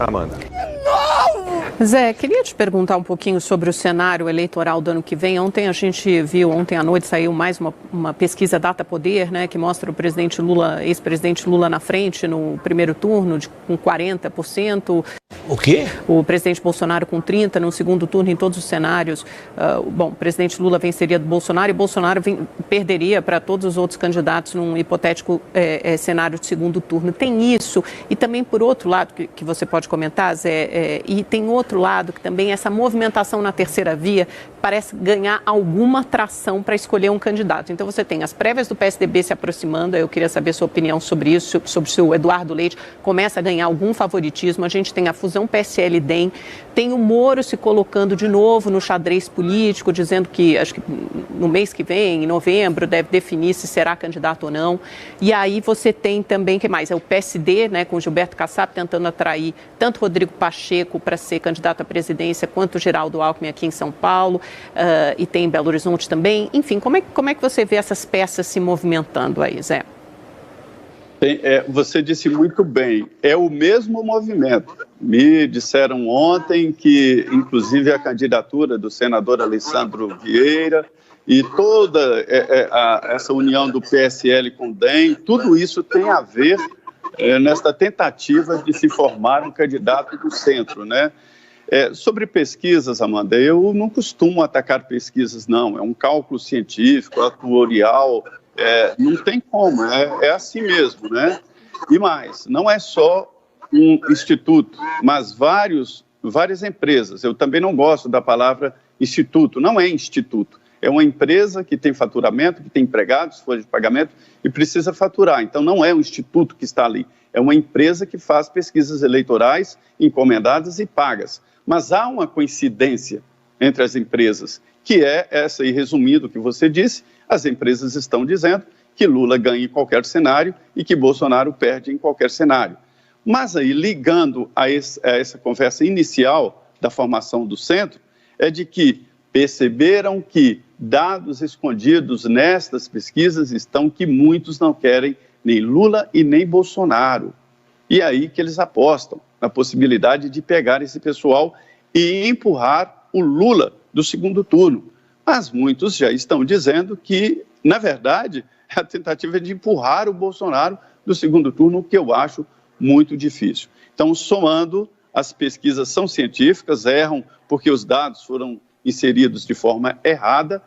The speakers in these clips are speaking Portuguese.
Amanda. Zé, queria te perguntar um pouquinho sobre o cenário eleitoral do ano que vem. Ontem a gente viu, ontem à noite saiu mais uma pesquisa Data Poder, né, que mostra o presidente Lula, ex-presidente Lula na frente no primeiro turno, com 40%. O quê? O presidente Bolsonaro com 30% no segundo turno em todos os cenários. Bom, o presidente Lula venceria do Bolsonaro e Bolsonaro perderia para todos os outros candidatos num hipotético cenário de segundo turno. Tem isso e também, por outro lado, que você pode comentar, Zé, e tem outro lado que também essa movimentação na terceira via parece ganhar alguma tração para escolher um candidato. Então você tem as prévias do PSDB se aproximando, eu queria saber sua opinião sobre isso, sobre se o Eduardo Leite começa a ganhar algum favoritismo. A gente tem a fusão PSL-DEM, tem o Moro se colocando de novo no xadrez político, dizendo que, acho que no mês que vem, em novembro, deve definir se será candidato ou não. E aí você tem também, que mais? É o PSD, né, com Gilberto Kassab tentando atrair tanto Rodrigo Pacheco para ser candidato à presidência, quanto Geraldo Alckmin aqui em São Paulo, e tem em Belo Horizonte também. Enfim, como é que você vê essas peças se movimentando aí, Zé? Você disse muito bem, é o mesmo movimento. Me disseram ontem que, inclusive, a candidatura do senador Alessandro Vieira e toda essa união do PSL com o DEM, tudo isso tem a ver nesta tentativa de se formar um candidato do centro, né? Sobre pesquisas, Amanda, eu não costumo atacar pesquisas, não. É um cálculo científico, atuarial, não tem como, é assim mesmo, né? E mais, não é só um instituto, mas várias empresas. Eu também não gosto da palavra instituto, não é instituto. É uma empresa que tem faturamento, que tem empregados, folha de pagamento e precisa faturar. Então, não é um instituto que está ali. É uma empresa que faz pesquisas eleitorais encomendadas e pagas. Mas há uma coincidência entre as empresas, que é essa, e resumindo o que você disse, as empresas estão dizendo que Lula ganha em qualquer cenário e que Bolsonaro perde em qualquer cenário. Mas aí, ligando a essa conversa inicial da formação do centro, é de que perceberam que dados escondidos nestas pesquisas estão que muitos não querem nem Lula e nem Bolsonaro. E é aí que eles apostam na possibilidade de pegar esse pessoal e empurrar o Lula do segundo turno. Mas muitos já estão dizendo que, na verdade, a tentativa é de empurrar o Bolsonaro do segundo turno, o que eu acho muito difícil. Então, somando, as pesquisas são científicas, erram porque os dados foram inseridos de forma errada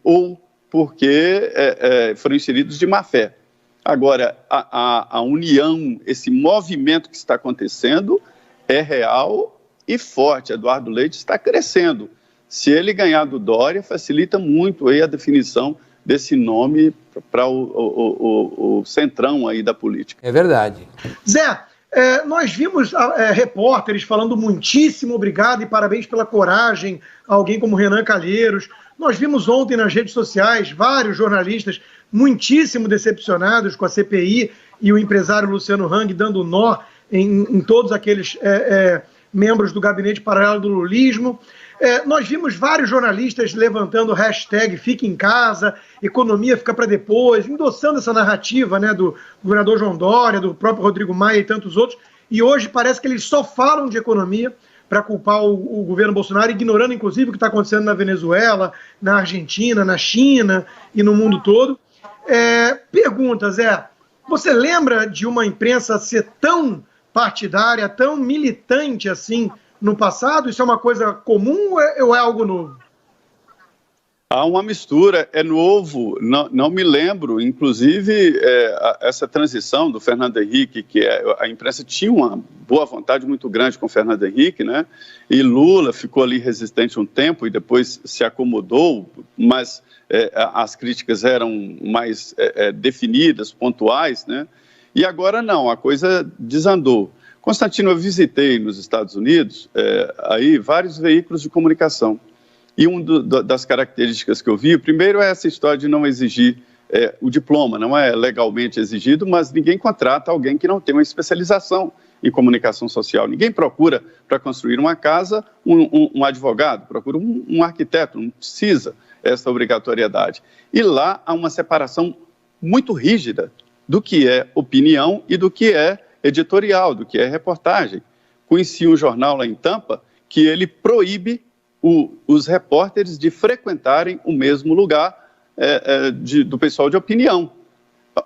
ou porque foram inseridos de má fé. Agora, a união, esse movimento que está acontecendo é real e forte. Eduardo Leite está crescendo. Se ele ganhar do Dória, facilita muito aí a definição desse nome para o centrão aí da política. É verdade. Zé, nós vimos repórteres falando muitíssimo obrigado e parabéns pela coragem a alguém como Renan Calheiros. Nós vimos ontem nas redes sociais vários jornalistas muitíssimo decepcionados com a CPI e o empresário Luciano Hang dando nó em todos aqueles membros do gabinete paralelo do lulismo. Nós vimos vários jornalistas levantando o hashtag Fique em Casa, economia fica para depois, endossando essa narrativa, né, do governador João Dória, do próprio Rodrigo Maia e tantos outros, e hoje parece que eles só falam de economia para culpar o governo Bolsonaro, ignorando inclusive o que está acontecendo na Venezuela, na Argentina, na China e no mundo todo. Pergunta, Zé, você lembra de uma imprensa ser tão partidária, tão militante assim no passado? Isso é uma coisa comum ou é algo novo? Há uma mistura, é novo, não me lembro, inclusive essa transição do Fernando Henrique, que a imprensa tinha uma boa vontade muito grande com o Fernando Henrique, né? E Lula ficou ali resistente um tempo e depois se acomodou, mas as críticas eram mais definidas, pontuais, né? E agora não, a coisa desandou. Constantino, eu visitei nos Estados Unidos aí vários veículos de comunicação. E uma das características que eu vi, primeiro é essa história de não exigir o diploma, não é legalmente exigido, mas ninguém contrata alguém que não tem uma especialização em comunicação social. Ninguém procura, para construir uma casa, um advogado, procura um arquiteto, não precisa essa obrigatoriedade. E lá há uma separação muito rígida do que é opinião e do que é editorial, do que é reportagem. conheci um jornal lá em Tampa que ele proíbe os repórteres de frequentarem o mesmo lugar do pessoal de opinião.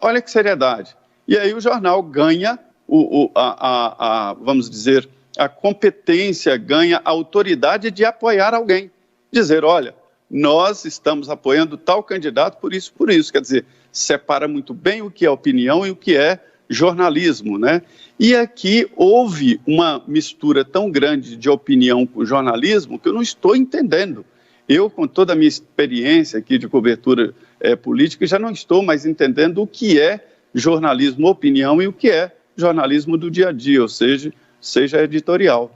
Olha que seriedade. E aí o jornal ganha, vamos dizer, a competência, ganha a autoridade de apoiar alguém. Dizer, olha, nós estamos apoiando tal candidato por isso. Quer dizer, separa muito bem o que é opinião e o que é jornalismo, né? E aqui houve uma mistura tão grande de opinião com jornalismo que eu não estou entendendo. Eu, com toda a minha experiência aqui de cobertura política, já não estou mais entendendo o que é jornalismo opinião e o que é jornalismo do dia a dia, ou seja editorial.